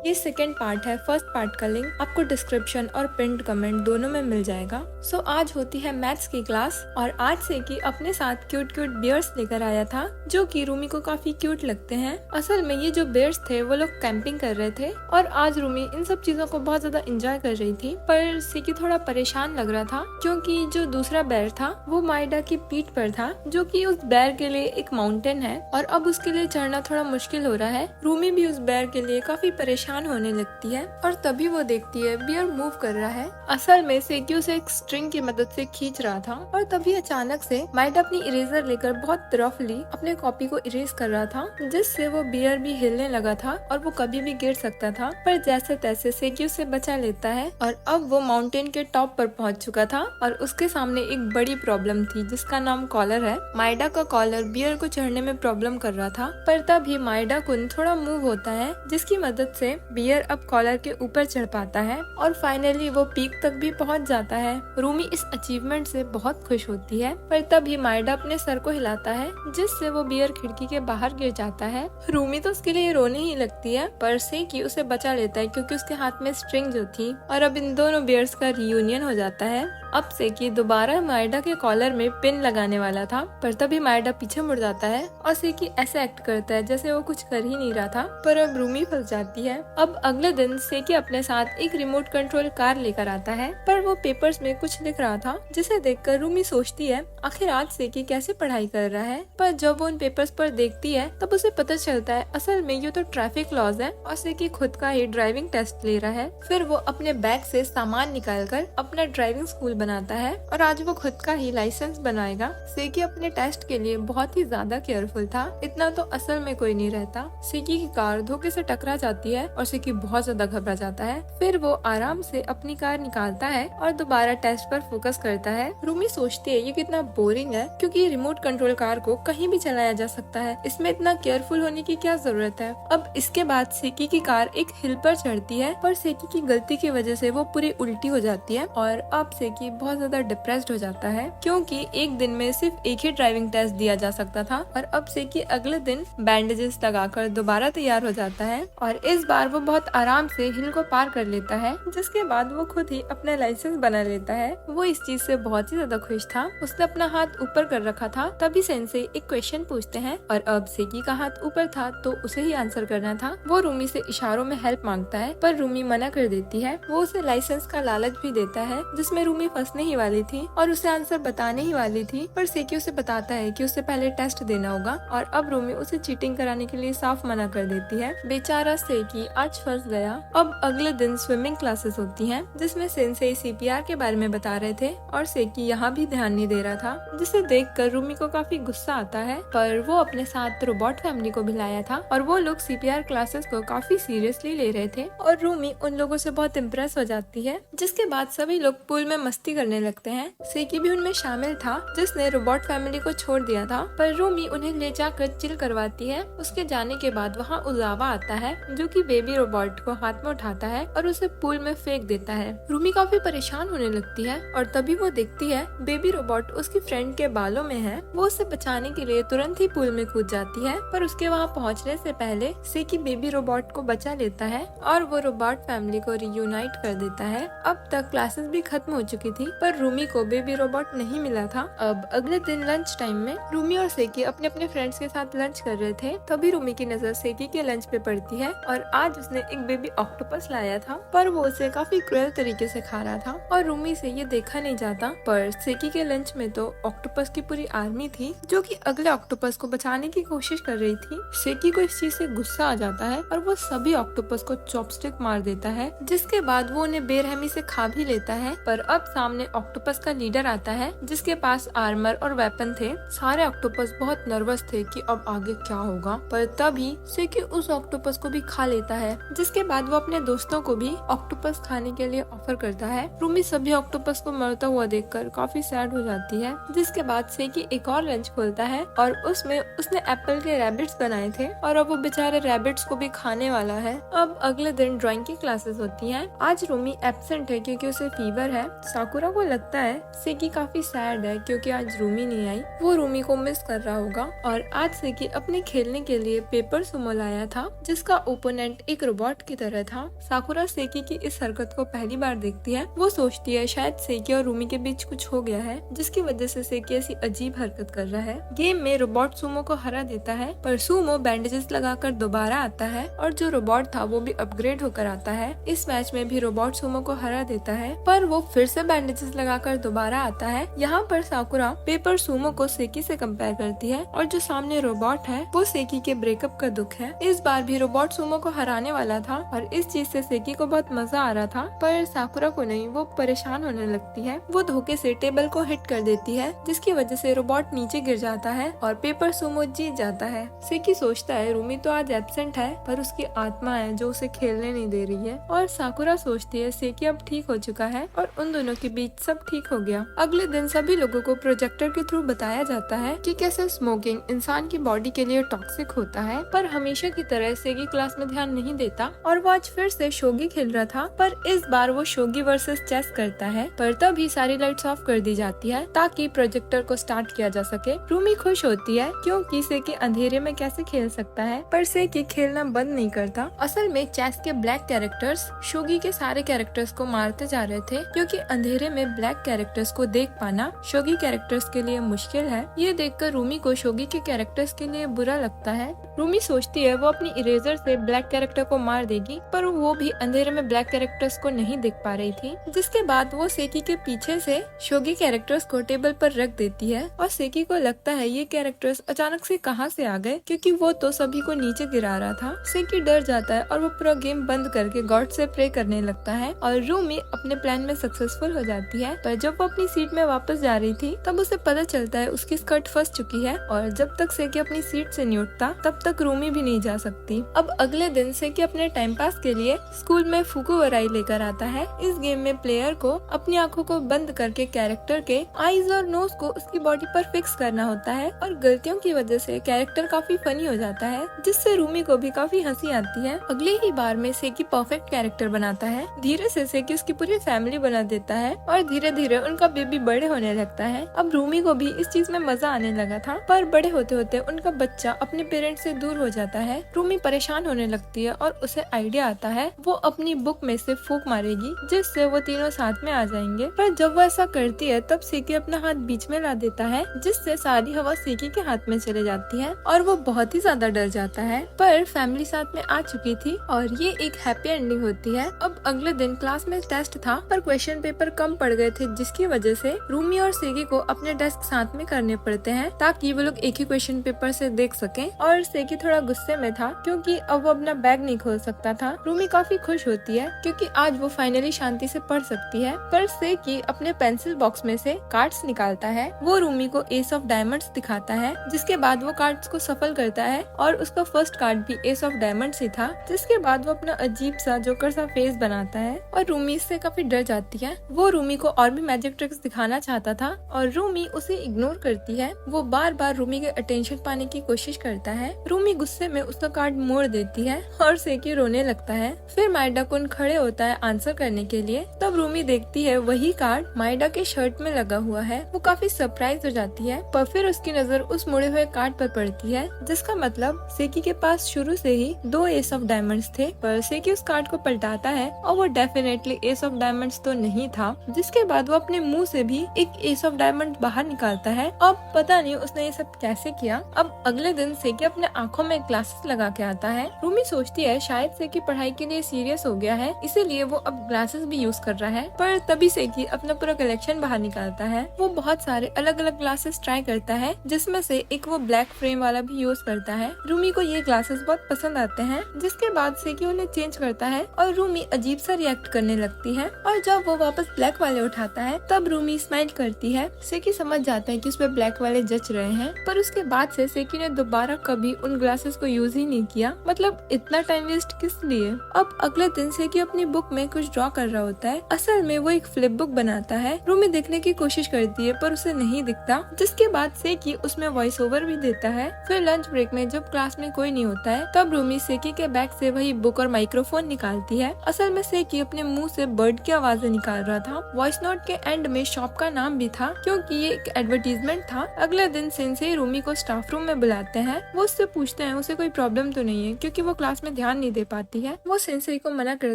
ये second part है। First part का लिंक आपको डिस्क्रिप्शन और पिंड कमेंट दोनों में मिल जाएगा। सो आज होती है मैथ्स की क्लास और आज सेकी अपने साथ क्यूट क्यूट बियर्स लेकर आया था जो कि रूमी को काफी क्यूट लगते हैं। असल में ये जो बियर्स थे वो लोग कैंपिंग कर रहे थे और आज रूमी इन सब चीजों को बहुत ज्यादा एंजॉय कर रही थी, पर सेकी थोड़ा परेशान लग रहा था क्योंकि जो दूसरा बेयर था वो माइडा की पीठ पर था, जो कि उस बेयर के लिए एक माउंटेन है और अब उसके लिए चढ़ना थोड़ा मुश्किल हो रहा है। रूमी भी उस बेयर के लिए काफी परेशान होने लगती है और तभी वो देखती है बियर मूव कर रहा है। असल में सेकी उसे एक स्ट्रिंग की मदद से खींच रहा था और तभी अचानक से माइडा अपनी इरेजर लेकर बहुत रफली अपने कॉपी को इरेज कर रहा था, जिससे वो बियर भी हिलने लगा था और वो कभी भी गिर सकता था, पर जैसे तैसे सेकी उसे बचा लेता है और अब वो माउंटेन के टॉप पर पहुंच चुका था और उसके सामने एक बड़ी प्रॉब्लम थी जिसका नाम कॉलर है। माइडा का कॉलर बियर को चढ़ने में प्रॉब्लम कर रहा था, पर तभी माइडा कुन थोड़ा मूव होता है जिसकी मदद से बियर अब कॉलर के ऊपर चढ़ पाता है और फाइनली वो पीक तक भी पहुंच जाता है। रूमी इस अचीवमेंट से बहुत खुश होती है, पर तभी माइडा अपने सर को हिलाता है जिससे वो बियर खिड़की के बाहर गिर जाता है। रूमी तो उसके लिए रोने ही लगती है, पर सेकी उसे बचा लेता है क्योंकि उसके हाथ में स्ट्रिंग जो थी और अब इन दोनों बियर्स का रियूनियन हो जाता है। अब सेकी दोबारा माइडा के कॉलर में पिन लगाने वाला था, पर तभी माइडा पीछे मुड़ जाता है और सेकी ऐसे एक्ट करता है जैसे वो कुछ कर ही नहीं रहा था, पर अब रूमी फंस जाती है। अब अगले दिन सेकी अपने साथ एक रिमोट कंट्रोल कार लेकर आता है, पर वो पेपर्स में कुछ लिख रहा था जिसे देखकर रूमी सोचती है आखिर आज सेकी कैसे पढ़ाई कर रहा है। पर जब वो उन पेपर्स पर देखती है तब उसे पता चलता है असल में ये तो ट्रैफिक लॉज है और सेकी खुद का ही ड्राइविंग टेस्ट ले रहा है। फिर वो अपने बैग से सामान निकालकर अपना ड्राइविंग स्कूल बनाता है और आज वो खुद का ही लाइसेंस बनाएगा। सेकी अपने टेस्ट के लिए बहुत ही ज्यादा केयरफुल था, इतना तो असल में कोई नहीं रहता। सेकी की कार धोखे से टकरा जाती है और सेकी बहुत ज्यादा घबरा जाता है। फिर वो आराम से अपनी कार निकालता है और दोबारा टेस्ट पर फोकस करता है। रूमी सोचती है ये कितना बोरिंग है क्योंकि रिमोट कंट्रोल कार को कहीं भी चलाया जा सकता है, इसमें इतना केयरफुल होने की क्या जरूरत है। अब इसके बाद सेकी की कार एक हिल पर चढ़ती है, पर सेकी की गलती की वजह से वो पूरी उल्टी हो जाती है और अब सेकी बहुत ज्यादा डिप्रेस्ड हो जाता है क्योंकि एक दिन में सिर्फ एक ही ड्राइविंग टेस्ट दिया जा सकता था और अब सेकी अगले दिन बैंडेजेस लगाकर दोबारा तैयार हो जाता है और इस बार वो बहुत आराम से हिल को पार कर लेता है, जिसके बाद वो खुद ही अपना लाइसेंस बना लेता है। वो इस चीज से बहुत ही ज्यादा खुश था। उसने अपना हाथ ऊपर कर रखा था, तभी सेंसे एक क्वेश्चन पूछते हैं और अब सेकी का हाथ ऊपर था तो उसे ही आंसर करना था। वो रूमी से इशारों में हेल्प मांगता है, पर रूमी मना कर देती है। वो उसे लाइसेंस का लालच भी देता है जिसमें रूमी फंसने ही वाली थी और उसे आंसर बताने ही वाली थी, पर सेकी उसे बताता है कि उसे पहले टेस्ट देना होगा और अब रूमी उसे चीटिंग कराने के लिए साफ मना कर देती है। बेचारा सेकी आज फंस गया। अब अगले दिन स्विमिंग क्लासेस होती हैं जिसमें सेंसेई सीपीआर के बारे में बता रहे थे और सेकी यहाँ भी ध्यान नहीं दे रहा था, जिसे देखकर रूमी को काफी गुस्सा आता है, पर वो अपने साथ रोबोट फैमिली को भी लाया था और वो लोग सीपीआर क्लासेस को काफी सीरियसली ले रहे थे और रूमी उन लोगों से बहुत इम्प्रेस हो जाती है। जिसके बाद सभी लोग पूल में मस्ती करने लगते हैं। सेकी भी उनमें शामिल था जिसने रोबोट फैमिली को छोड़ दिया था, पर रूमी उन्हें ले जाकर चिल करवाती है। उसके जाने के बाद वहाँ उजावा आता है जो कि बेबी रोबोट को हाथ में उठाता है और उसे पूल में फेंक देता है। रूमी काफी परेशान होने लगती है और तभी वो देखती है बेबी रोबोट उसकी फ्रेंड के बालों में है। वो उसे बचाने के लिए तुरंत ही पूल में कूद जाती है, पर उसके वहाँ पहुँचने से पहले सेकी बेबी रोबोट को बचा लेता है और वो रोबोट फैमिली को रियूनाइट कर देता है। अब तक क्लासेस भी खत्म हो चुकी थी, पर रूमी को बेबी रोबोट नहीं मिला था। अब अगले दिन लंच टाइम में रूमी और सेकी अपने अपने फ्रेंड्स के साथ लंच कर रहे थे, तभी रूमी की नजर सेकी के लंच पे पड़ती है और आज उसने एक बेबी ऑक्टोपस लाया था, पर वो उसे काफी क्रूएल तरीके से खा रहा था और रूमी से ये देखा नहीं जाता। पर सेकी के लंच में तो ऑक्टोपस की पूरी आर्मी थी जो कि अगले ऑक्टोपस को बचाने की कोशिश कर रही थी। सेकी को इस चीज से गुस्सा आ जाता है और वो सभी ऑक्टोपस को चॉपस्टिक मार देता है, जिसके बाद वो उन्हें बेरहमी से खा भी लेता है। पर अब सामने ऑक्टोपस का लीडर आता है जिसके पास आर्मर और वेपन थे। सारे ऑक्टोपस बहुत नर्वस थे कि अब आगे क्या होगा, पर तभी सेकी उस ऑक्टोपस को भी खा लेता है, जिसके बाद वो अपने दोस्तों को भी ऑक्टोपस खाने के लिए ऑफर करता है। रूमी सभी ऑक्टोपस को मरता हुआ देखकर काफी सैड हो जाती है। जिसके बाद सेकी एक और लंच खोलता है और उसमें उसने एप्पल के रैबिट्स बनाए थे और अब वो बेचारे रैबिट्स को भी खाने वाला है। अब अगले दिन ड्राइंग की क्लासेस होती हैं। आज रूमी एब्सेंट है क्योंकि उसे फीवर है। साकुरा को लगता है सेकी काफी सैड है क्योंकि आज रूमी नहीं आई, वो रूमी को मिस कर रहा होगा। और आज सेकी अपने खेलने के लिए पेपर सुमो लाया था जिसका ओपोनेंट एक रोबोट की तरह था। साकुरा सेकी की इस हरकत को पहली बार देखती है। वो सोचती है शायद सेकी और रूमी के बीच कुछ हो गया है, जिसकी वजह से सेकी ऐसी अजीब हरकत कर रहा है। गेम में रोबोट सुमो को हरा देता है, पर सुमो बैंडेजेस लगाकर दोबारा आता है और जो रोबोट था वो भी अपग्रेड होकर आता है। इस मैच में भी रोबोट सुमो को हरा देता है, पर वो फिर से बैंडेजेस लगाकर दोबारा आता है। यहाँ पर साकुरा पेपर सुमो को सेकी से कंपेयर करती है और जो सामने रोबोट है वो सेकी के ब्रेकअप का दुख है। इस बार भी रोबोट सुमो को हराने वाला था और इस चीज से सेकी को बहुत मजा आ रहा था, पर साकुरा को नहीं। वो परेशान होने लगती है। वो धोखे से टेबल को हिट कर देती है, जिसकी वजह से रोबोट नीचे गिर जाता है और पेपर सुमो जीत जाता है। सेकी सोचता है रूमी तो आज एब्सेंट है, पर उसकी आत्मा है जो उसे खेलने नहीं दे रही है। और साकुरा सोचती है सेकी अब ठीक हो चुका है और उन दोनों के बीच सब ठीक हो गया। अगले दिन सभी लोगों को प्रोजेक्टर के थ्रू बताया जाता है कि कैसे स्मोकिंग इंसान की बॉडी के लिए टॉक्सिक होता है, पर हमेशा की तरह सेगी क्लास में ध्यान नहीं देता और वो आज फिर से शोगी खेल रहा था, पर इस बार वो शोगी वर्सेस चेस करता है। पर तभी सारी लाइट्स ऑफ कर दी जाती है ताकि प्रोजेक्टर को स्टार्ट किया जा सके। रूमी खुश होती है क्योंकि सेकी अंधेरे में कैसे खेल सकता है, पर सेकी खेलना बंद नहीं करता। असल में चेस के ब्लैक कैरेक्टर्स शोगी के सारे कैरेक्टर्स को मारते जा रहे थे, क्योंकि अंधेरे में ब्लैक कैरेक्टर्स को देख पाना शोगी कैरेक्टर्स के लिए मुश्किल है। ये देखकर रूमी को शोगी के कैरेक्टर्स के लिए बुरा लगता है। रूमी सोचती है वो अपनी इरेजर से ब्लैक कैरेक्टर को मार देगी, पर वो भी अंधेरे में ब्लैक कैरेक्टर्स को नहीं देख पा रही थी। जिसके बाद वो सेकी के पीछे से शोगी कैरेक्टर्स को टेबल पर रख देती है और सेकी को लगता है ये कैरेक्टर्स अचानक से कहाँ से आ गए, क्योंकि वो तो सभी को नीचे गिरा रहा था। सेकी डर जाता है और वो पूरा गेम बंद करके गॉड से प्रे करने लगता है और रूमी अपने प्लान में सक्सेसफुल हो जाती है। पर जब वो अपनी सीट में वापस जा रही थी तब उसे पता चलता है उसकी स्कर्ट फंस चुकी है और जब तक सेकी अपनी सीट से नहीं उठता तब तक रूमी भी नहीं जा सकती। अब अगले दिन सेकी अपने टाइम पास के लिए स्कूल में फुकुवराई लेकर आता है। इस गेम में प्लेयर को अपनी आंखों को बंद करके कैरेक्टर के आईज और नोज को उसकी बॉडी पर फिक्स करना होता है और गलतियों की वजह से कैरेक्टर काफी फनी हो जाता है, जिससे रूमी को भी काफी हंसी आती है। अगले ही बार में सेकी परफेक्ट कैरेक्टर बनाता है। धीरे से सेकी उसकी पूरी फैमिली बना देता है और धीरे धीरे उनका बेबी बड़े होने लगता है। अब रूमी को भी इस चीज में मजा आने लगा था, पर बड़े होते होते उनका बच्चा अपने पेरेंट्स से दूर हो जाता है। रूमी परेशान होने लगती है और उसे आइडिया आता है वो अपनी बुक में से फूंक मारेगी, जिससे वो तीनों साथ में आ जाएंगे। पर जब वो ऐसा करती है तब सेकी अपना हाथ बीच में ला देता है, जिससे सारी हवा सेकी के हाथ में चले जाती है और वो बहुत ही ज्यादा डर जाता है। पर फैमिली साथ में आ चुकी थी और ये एक हैप्पी एंडिंग होती है। अब अगले दिन क्लास में टेस्ट था, पर क्वेश्चन पेपर कम पड़ गए थे, जिसकी वजह से रूमी और सेकी को अपने डेस्क साथ में करने पड़ते हैं ताकि वो लोग एक ही क्वेश्चन पेपर से देख सकें। और सेकी थोड़ा गुस्से में था क्योंकि अब वो अपना बैग नहीं खोल सकता था। रूमी काफी खुश होती है क्योंकि आज वो फाइनली शांति से पढ़ सकती है। पर सेकी अपने पेंसिल बॉक्स में से कार्ड्स निकालता है। वो रूमी को एस ऑफ डायमंड्स दिखाता है, जिसके बाद वो कार्ड्स को सफल करता है और उसका फर्स्ट कार्ड भी एस ऑफ डायमंड्स ही था। जिसके बाद वो अपना अजीब सा जोकर सा फेस बनाता है और रूमी इससे काफी डर जाती है। वो रूमी को और भी मैजिक ट्रिक्स दिखाना चाहता था और रूमी उसे इग्नोर करती है। वो बार बार रूमी के अटेंशन पाने की कोशिश करता है। रूमी गुस्से में उसका कार्ड मोड़ देती है और सेकी रोने लगता है। फिर माइडा कुन खड़े होता है आंसर करने के लिए, तब रूमी देखती है वही कार्ड माइडा के शर्ट में लगा हुआ है। वो काफी सरप्राइज हो जाती है, पर फिर उसकी नजर उस मुड़े हुए कार्ड पर पड़ती है, जिसका मतलब सेकी के पास शुरू से ही 2 एस ऑफ डायमंड्स थे। पर सेकी उस कार्ड को पलटाता है और वो डेफिनेटली एस ऑफ डायमंड्स तो नहीं था। जिसके बाद वो अपने मुंह से भी एक एस ऑफ डायमंड बाहर निकालता है। अब पता नहीं उसने ये सब कैसे किया। अब अगले दिन सेकी अपने आंखों में ग्लासेस लगा के आता है। रूमी सोचती है शायद सेकी पढ़ाई के लिए सीरियस हो गया है, इसीलिए वो अब ग्लासेस भी यूज कर रहा है। पर तभी सेकी अपना पूरा कलेक्शन बाहर निकालता है। वो बहुत सारे अलग अलग ग्लासेस ट्राई करता है, जिसमें से एक वो ब्लैक फ्रेम वाला भी यूज करता है। रूमी को ये ग्लासेस बहुत पसंद आते हैं, जिसके बाद सेकी उन्हें चेंज करता है और रूमी अजीब सा रिएक्ट करने लगती है। और जब वो वापस ब्लैक वाले उठाता है तब रूमी स्माइल करती है। सेकी समझ जाता है कि उस पे ब्लैक वाले जच रहे हैं, पर उसके बाद से सेकी ने दोबारा कभी उन ग्लासेस को यूज ही नहीं किया। मतलब इतना टाइम वेस्ट किस लिए। अब अगले दिन सेकी अपनी बुक में कुछ ड्रॉ कर रहा होता है। असल में वो एक फ्लिप बुक बनाता है। रूमी देखने की कोशिश करती है पर उसे नहीं दिखता, जिसके बाद सेकी उसमें वॉइस ओवर भी देता है। फिर लंच ब्रेक में जब क्लास में कोई नहीं होता है तब रूमी सेकी के बैग से वही बुक और माइक्रोफोन निकालती है। असल में सेकी अपने मुंह से बर्ड की आवाजें निकाल रहा था। वॉइस नोट के एंड में शॉप का नाम भी था, क्योंकि ये एक एडवर्टीजमेंट था। अगले दिन सेंसेई रूमी को स्टाफ रूम में बुलाते हैं। वो उससे पूछते हैं उसे कोई प्रॉब्लम तो नहीं है, क्योंकि वो क्लास में ध्यान ध्यान नहीं दे पाती है, वो सेंसेई को मना कर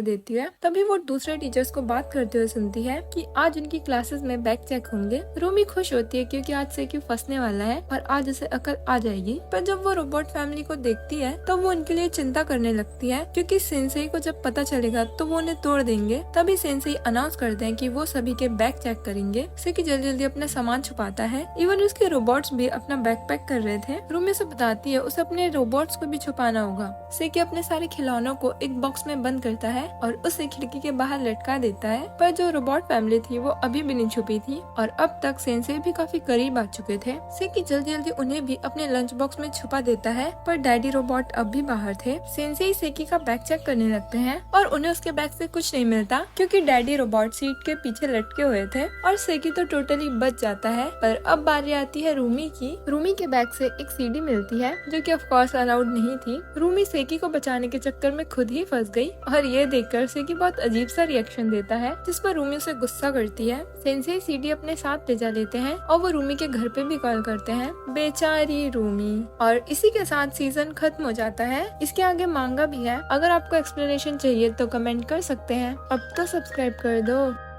देती है। तभी वो दूसरे टीचर्स को बात करते हुए सुनती है कि आज उनकी क्लासेस में बैक चेक होंगे। रूमी खुश होती है क्योंकि आज सेकी फंसने वाला है और आज उसे अकल आ जाएगी। पर जब वो रोबोट फैमिली को देखती है तो वो उनके लिए चिंता करने लगती है, क्योंकि सेंसेई को जब पता चलेगा तो वो उन्हें तोड़ देंगे। तभी सेंसेई अनाउंस करते हैं कि वो सभी के बैग चेक करेंगे। सेकी जल्दी जल्दी अपना सामान छुपाता है। इवन उसके रोबोट्स भी अपना बैकपैक कर रहे थे। रूमी उसे बताती है उसे अपने रोबोट्स को भी छुपाना होगा। सेकी अपने सारे खिलौनों को एक बॉक्स में बंद करता है और उसे खिड़की के बाहर लटका देता है। पर जो रोबोट फैमिली थी वो अभी भी नहीं छुपी थी और अब तक सेंसेई भी काफी करीब आ चुके थे। सेकी जल्दी जल्दी उन्हें भी अपने लंच बॉक्स में छुपा देता है, पर डैडी रोबोट अब भी बाहर थे। सेंसेई सेकी का बैग चेक करने लगते हैं और उन्हें उसके बैग से कुछ नहीं मिलता, क्योंकि डैडी रोबोट सीट के पीछे लटके हुए थे और सेकी तो टोटली बच जाता है। पर अब बारी आती है रूमी की। रूमी के बैग से एक सीडी मिलती है जो कि ऑफ कोर्स अलाउड नहीं थी। रूमी सेकी को बचाने के चक्कर में खुद ही फंस गई और ये देखकर सेकी बहुत अजीब सा रिएक्शन देता है, जिस पर रूमी उसे गुस्सा करती है। सेंसेई सीडी अपने साथ ले जा लेते हैं और वो रूमी के घर पे भी कॉल करते हैं। बेचारी रूमी। और इसी के साथ सीजन खत्म हो जाता है। इसके आगे मांगा भी है। अगर आपको एक्सप्लेनेशन चाहिए तो कमेंट कर सकते हैं। अब तो सब्सक्राइब कर दो।